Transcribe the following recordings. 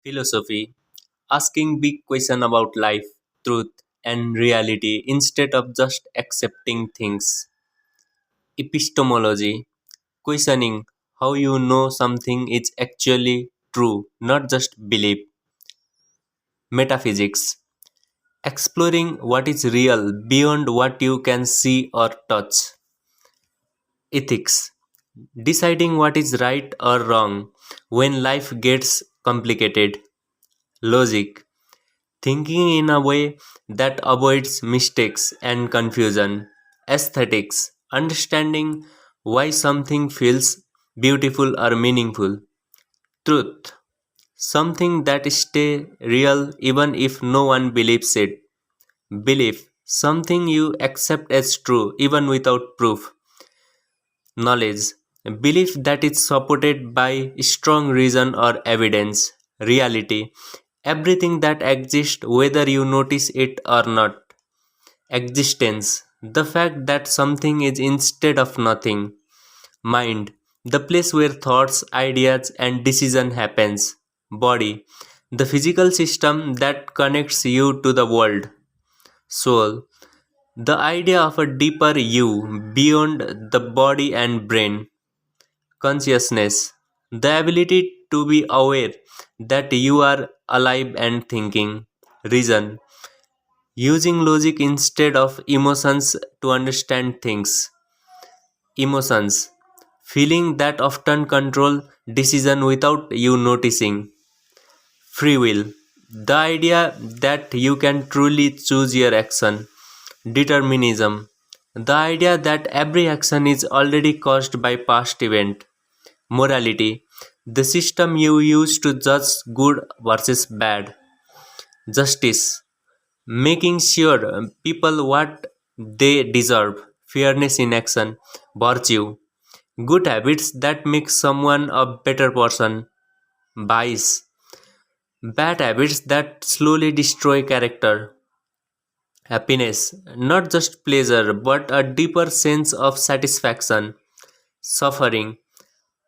Philosophy, asking big questions about life, truth, and reality instead of just accepting things. Epistemology, questioning how you know something is actually true, not just belief. Metaphysics, exploring what is real beyond what you can see or touch. Ethics, deciding what is right or wrong when life gets complicated. Logic, thinking in a way that avoids mistakes and confusion. Aesthetics, understanding why something feels beautiful or meaningful. Truth, something that stays real even if no one believes it. Belief, something you accept as true even without proof. Knowledge, belief that is supported by strong reason or evidence. Reality, everything that exists whether you notice it or not. Existence, the fact that something is instead of nothing. Mind, the place where thoughts, ideas, and decision happens. Body, the physical system that connects you to the world. Soul, the idea of a deeper you beyond the body and brain. Consciousness, the ability to be aware that you are alive and thinking. Reason, using logic instead of emotions to understand things. Emotions, feeling that often control decision without you noticing. Free will, the idea that you can truly choose your action. Determinism, the idea that every action is already caused by past event. Morality, the system you use to judge good versus bad. Justice, making sure people what they deserve. Fairness in action. Virtue, good habits that make someone a better person. Vice, bad habits that slowly destroy character. Happiness, not just pleasure but a deeper sense of satisfaction. Suffering,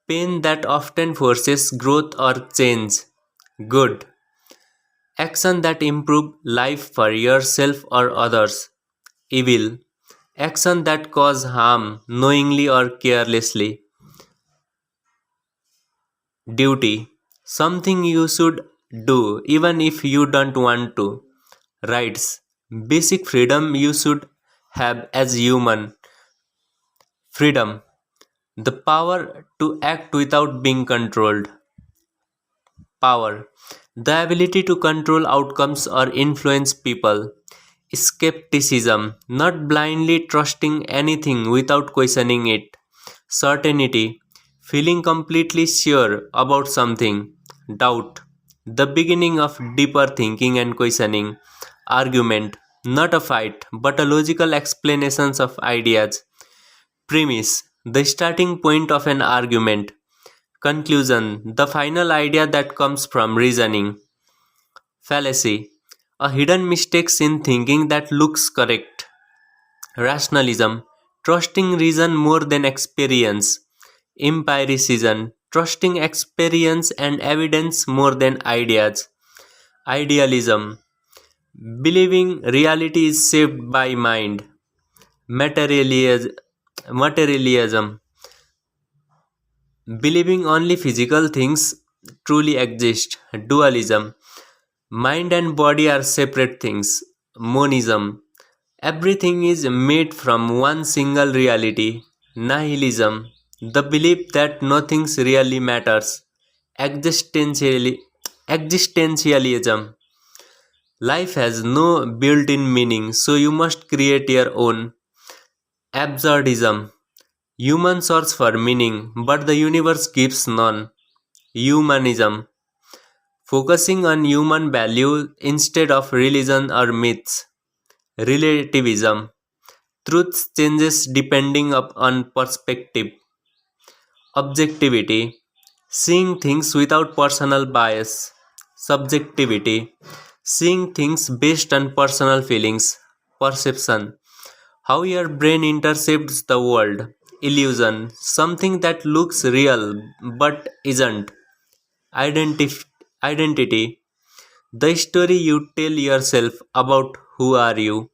pain that often forces growth or change. Good, action that improve life for yourself or others. Evil, action that cause harm knowingly or carelessly. Duty, something you should do even if you don't want to. Rights, basic freedom you should have as human. Freedom, the power to act without being controlled. Power, the ability to control outcomes or influence people. Skepticism, not blindly trusting anything without questioning it. Certainty, feeling completely sure about something. Doubt, the beginning of deeper thinking and questioning. Argument, not a fight, but a logical explanations of ideas. Premise, the starting point of an argument. Conclusion, the final idea that comes from reasoning. Fallacy, a hidden mistakes in thinking that looks correct. Rationalism, trusting reason more than experience. Empiricism, trusting experience and evidence more than ideas. Idealism, believing reality is shaped by mind. Materialism, believing only physical things truly exist. Dualism, mind and body are separate things. Monism, everything is made from one single reality. Nihilism, the belief that nothing really matters. Existentially, Existentialism, life has no built in meaning, so you must create your own. Absurdism, human search for meaning, but the universe gives none. Humanism, focusing on human value instead of religion or myths. Relativism, truth changes depending on perspective. Objectivity, seeing things without personal bias. Subjectivity, seeing things based on personal feelings. Perception, how your brain intercepts the world. Illusion, something that looks real but isn't. Identif- Identity, the story you tell yourself about who are you.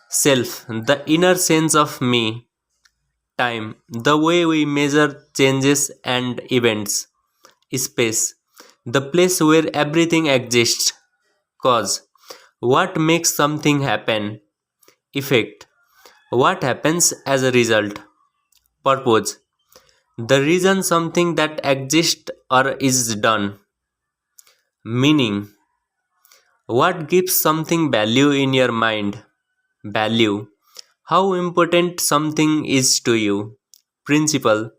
Self, the inner sense of me. Time, the way we measure changes and events. Space, the place where everything exists. Cause, what makes something happen. Effect, what happens as a result. Purpose, the reason something that exists or is done. Meaning, what gives something value in your mind. Value, how important something is to you. Principle,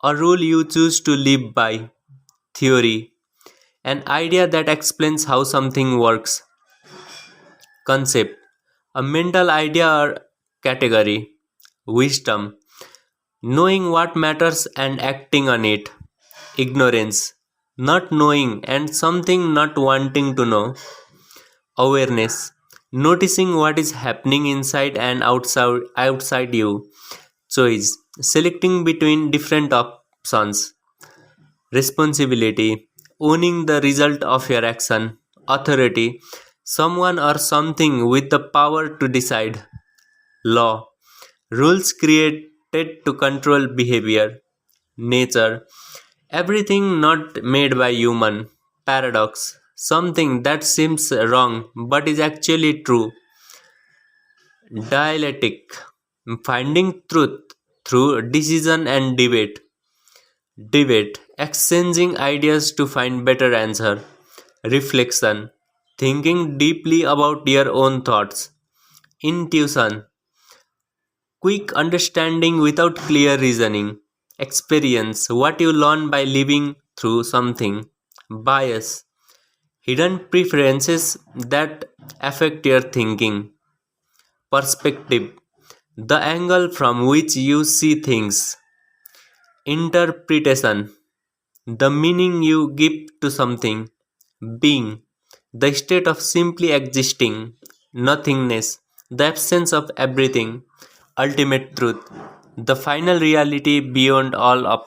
a rule you choose to live by. Theory, an idea that explains how something works. Concept, a mental idea or category. Wisdom, knowing what matters and acting on it. Ignorance, not knowing and something not wanting to know. Awareness, noticing what is happening inside and outside you. Choice, selecting between different options. Responsibility, owning the result of your action. Authority, someone or something with the power to decide. Law, rules created to control behavior. Nature, everything not made by human. Paradox, something that seems wrong but is actually true. Dialectic, finding truth through decision and debate. Debate, exchanging ideas to find better answer. Reflection, thinking deeply about your own thoughts. Intuition, quick understanding without clear reasoning. Experience, what you learn by living through something. Bias, hidden preferences that affect your thinking. Perspective, the angle from which you see things. Interpretation, the meaning you give to something. Being, the state of simply existing. Nothingness, the absence of everything. Ultimate truth, the final reality beyond all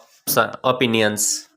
opinions.